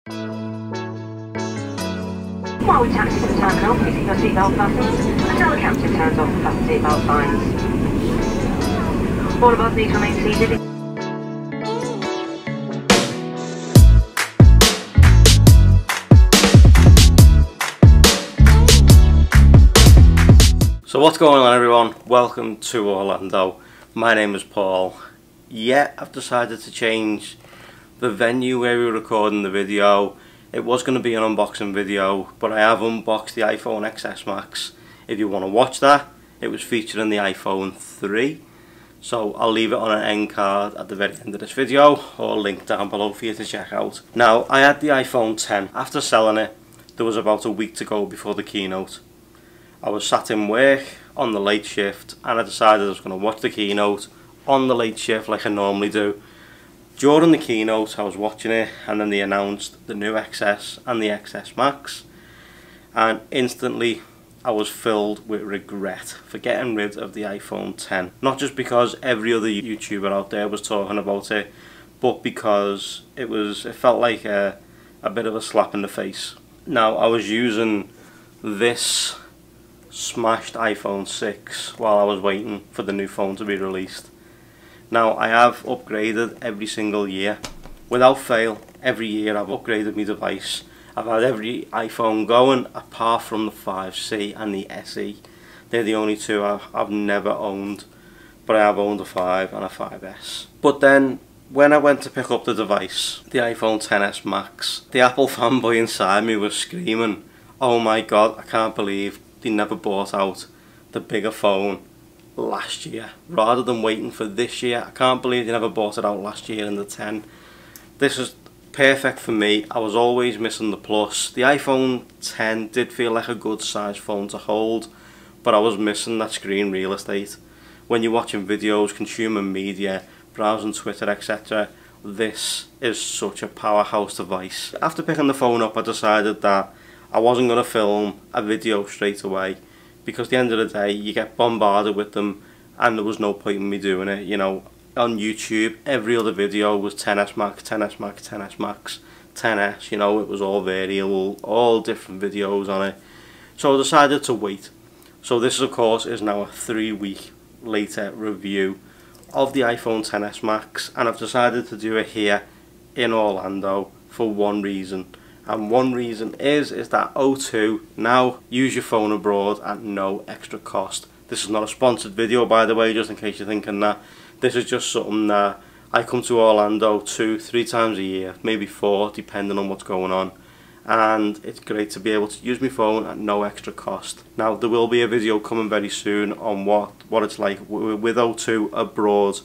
While we taxi to the terminal, please keep your seatbelt fastened until the captain turns off the fasten seatbelt signs. All of us need to remain seated. So what's going on, everyone? Welcome to Orlando. My name is Paul. Yeah, I've decided to change the venue where we were recording the video. It was going to be an unboxing video, but I have unboxed the iPhone XS Max. If you want to watch that, it was featured in the iPhone 3. So I'll leave it on an end card at the very end of this video, or link down below for you to check out. Now, I had the iPhone 10. After selling it, there was about a week to go before the keynote. I was sat in work on the late shift, and I decided I was going to watch the keynote on the late shift like I normally do. During the keynote I was watching it, and then they announced the new XS and the XS Max, and instantly I was filled with regret for getting rid of the iPhone 10. Not just because every other YouTuber out there was talking about it, but because it felt like a bit of a slap in the face. Now, I was using this smashed iPhone 6 while I was waiting for the new phone to be released. Now, I have upgraded every single year. Without fail, every year I've upgraded my device. I've had every iPhone going apart from the 5C and the SE. They're the only two I've never owned, but I have owned a 5 and a 5S. But then, when I went to pick up the device, the iPhone XS Max, the Apple fanboy inside me was screaming, "Oh my god, I can't believe they never bought out the bigger phone last year rather than waiting for this year. I can't believe they never bought it out last year in the 10. This is perfect for me. I was always missing the plus. The iPhone 10 did feel like a good size phone to hold, but I was missing that screen real estate. When you're watching videos, consuming media, browsing Twitter, etc., this is such a powerhouse device. After picking the phone up, I decided that I wasn't going to film a video straight away, because at the end of the day you get bombarded with them and there was no point in me doing it. You know, on YouTube every other video was 10S Max, 10S Max, 10S Max, 10S, you know, it was all variable, all different videos on it. So I decided to wait. So this, of course, is now a 3-week later review of the iPhone XS Max, and I've decided to do it here in Orlando for one reason. And one reason is that O2 now use your phone abroad at no extra cost. This is not a sponsored video, by the way, just in case you're thinking that. This is just something that I come to Orlando 2-3 times a year, maybe 4, depending on what's going on. And it's great to be able to use my phone at no extra cost. Now, there will be a video coming very soon on what it's like with O2 abroad,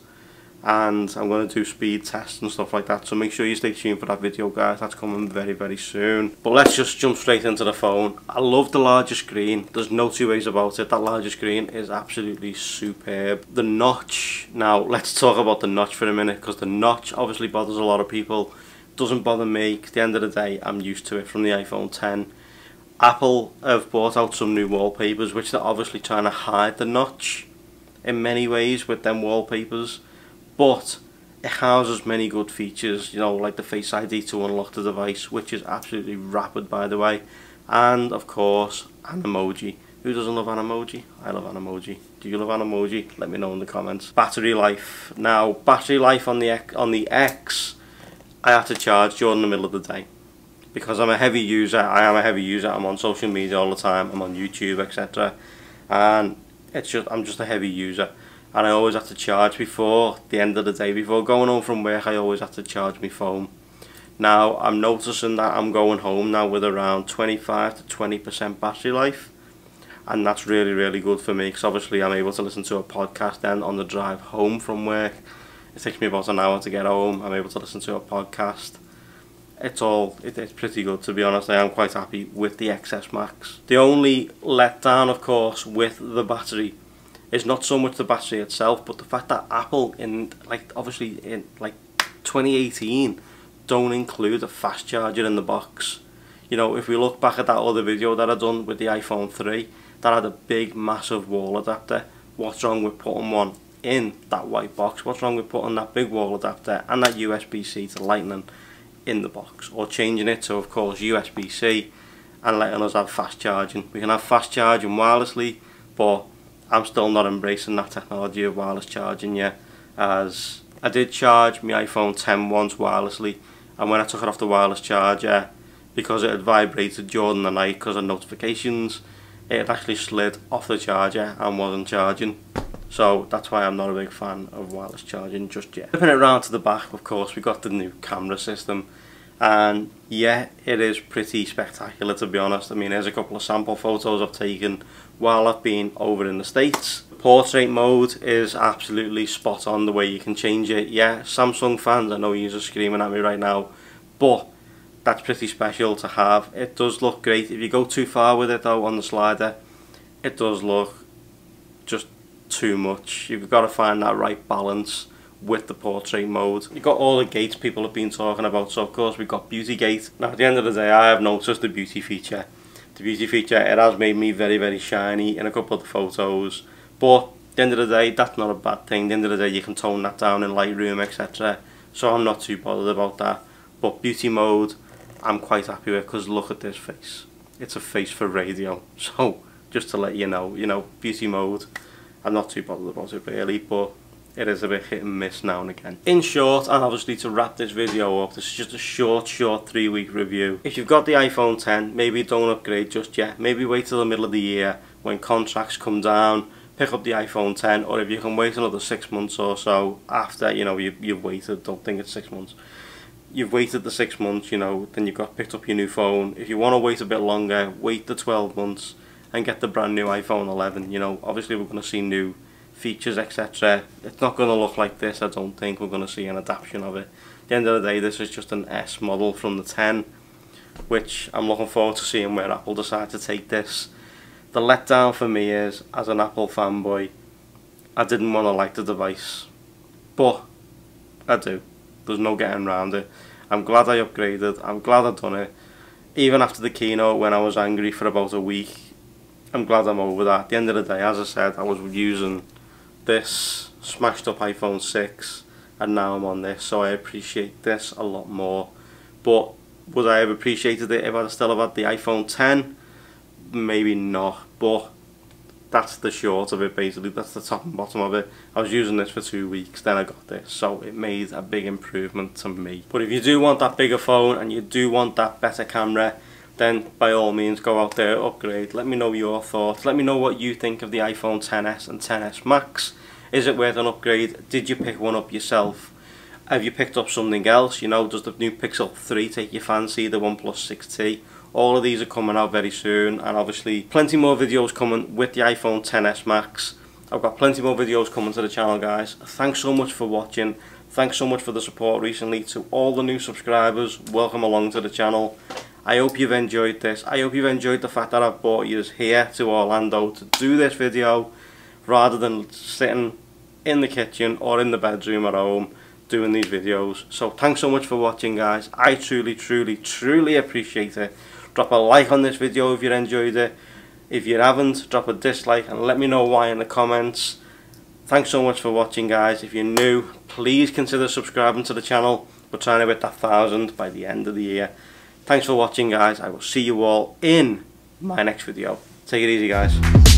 and I'm going to do speed tests and stuff like that, so make sure you stay tuned for that video, guys. That's coming very, very soon. But let's just jump straight into the phone. I love the larger screen. There's no two ways about it. That larger screen is absolutely superb. The notch, now let's talk about the notch for a minute, because the notch obviously bothers a lot of people. Doesn't bother me. At the end of the day, I'm used to it from the iPhone 10. Apple have brought out some new wallpapers which they're obviously trying to hide the notch in many ways with them wallpapers, but it houses many good features, you know, like the Face ID to unlock the device, which is absolutely rapid, by the way, and of course Animoji. Who doesn't love Animoji? I love Animoji. Do you love Animoji? Let me know in the comments. Battery life. Now, battery life on the X, I have to charge during the middle of the day, because I'm a heavy user. I am a heavy user. I'm on social media all the time. I'm on YouTube, etc. And I'm just a heavy user, and I always have to charge before the end of the day. Before going home from work, I always have to charge my phone. Now, I'm noticing that I'm going home now with around 25 to 20% battery life, and that's really, really good for me, because obviously I'm able to listen to a podcast then on the drive home from work. It takes me about an hour to get home. I'm able to listen to a podcast. It's pretty good, to be honest. I am quite happy with the XS Max. The only letdown, of course, with the battery is not so much the battery itself, but the fact that Apple obviously in 2018 don't include a fast charger in the box. You know, if we look back at that other video that I done with the iPhone 3, that had a big massive wall adapter. What's wrong with putting one in that white box? What's wrong with putting that big wall adapter and that USB-C to Lightning in the box, or changing it to, of course, USB-C and letting us have fast charging. We can have fast charging wirelessly, but I'm still not embracing that technology of wireless charging yet, as I did charge my iPhone 10 once wirelessly, and when I took it off the wireless charger, because it had vibrated during the night because of notifications, it had actually slid off the charger and wasn't charging. So that's why I'm not a big fan of wireless charging just yet. Flipping it around to the back, of course, we got the new camera system, and yeah, it is pretty spectacular, to be honest. I mean, here's a couple of sample photos I've taken while I've been over in the States. Portrait mode is absolutely spot on the way you can change it. Yeah, Samsung fans, I know you're just screaming at me right now, but that's pretty special to have. It does look great. If you go too far with it though on the slider, it does look just too much. You've got to find that right balance with the portrait mode. You've got all the gates people have been talking about, so of course we've got beauty gate. Now at the end of the day, I have noticed the beauty feature. The beauty feature, it has made me very, very shiny in a couple of the photos, but at the end of the day, that's not a bad thing. At the end of the day, you can tone that down in Lightroom, etc. So I'm not too bothered about that. But beauty mode, I'm quite happy with, because look at this face. It's a face for radio. So just to let you know, beauty mode, I'm not too bothered about it really, but it is a bit hit and miss now and again. In short, and obviously to wrap this video up, this is just a short 3-week review. If you've got the iPhone 10, maybe don't upgrade just yet. Maybe wait till the middle of the year when contracts come down, pick up the iPhone 10, or if you can wait another 6 months or so after, you've waited, don't think it's 6 months. You've waited the 6 months, then you've got picked up your new phone. If you want to wait a bit longer, wait the 12 months and get the brand new iPhone 11. Obviously we're going to see new features, etc. It's not going to look like this, I don't think. We're going to see an adaptation of it. At the end of the day, this is just an S model from the 10, which I'm looking forward to seeing where Apple decide to take this. The letdown for me is, as an Apple fanboy, I didn't want to like the device, but I do. There's no getting around it. I'm glad I upgraded. I'm glad I've done it. Even after the keynote, when I was angry for about a week, I'm glad I'm over that. At the end of the day, as I said, I was using this smashed up iPhone 6 and now I'm on this, so I appreciate this a lot more. But would I have appreciated it if I'd still have had the iPhone 10? Maybe not, but that's the short of it basically. That's the top and bottom of it. I was using this for 2 weeks, then I got this, so it made a big improvement to me. But if you do want that bigger phone and you do want that better camera, then by all means go out there, upgrade. Let me know your thoughts. Let me know what you think of the iPhone XS and XS Max. Is it worth an upgrade? Did you pick one up yourself? Have you picked up something else? Does the new Pixel 3 take your fancy? The OnePlus 6T? All of these are coming out very soon, and obviously plenty more videos coming with the iPhone XS Max. I've got plenty more videos coming to the channel, guys. Thanks so much for watching. Thanks so much for the support recently. To all the new subscribers, welcome along to the channel. I hope you've enjoyed this. I hope you've enjoyed the fact that I've brought you here to Orlando to do this video, rather than sitting in the kitchen or in the bedroom at home doing these videos. So thanks so much for watching, guys. I truly appreciate it. Drop a like on this video if you enjoyed it. If you haven't, drop a dislike and let me know why in the comments. Thanks so much for watching, guys. If you're new, please consider subscribing to the channel. We're trying to hit that 1,000 by the end of the year. Thanks for watching, guys. I will see you all in my next video. Take it easy, guys.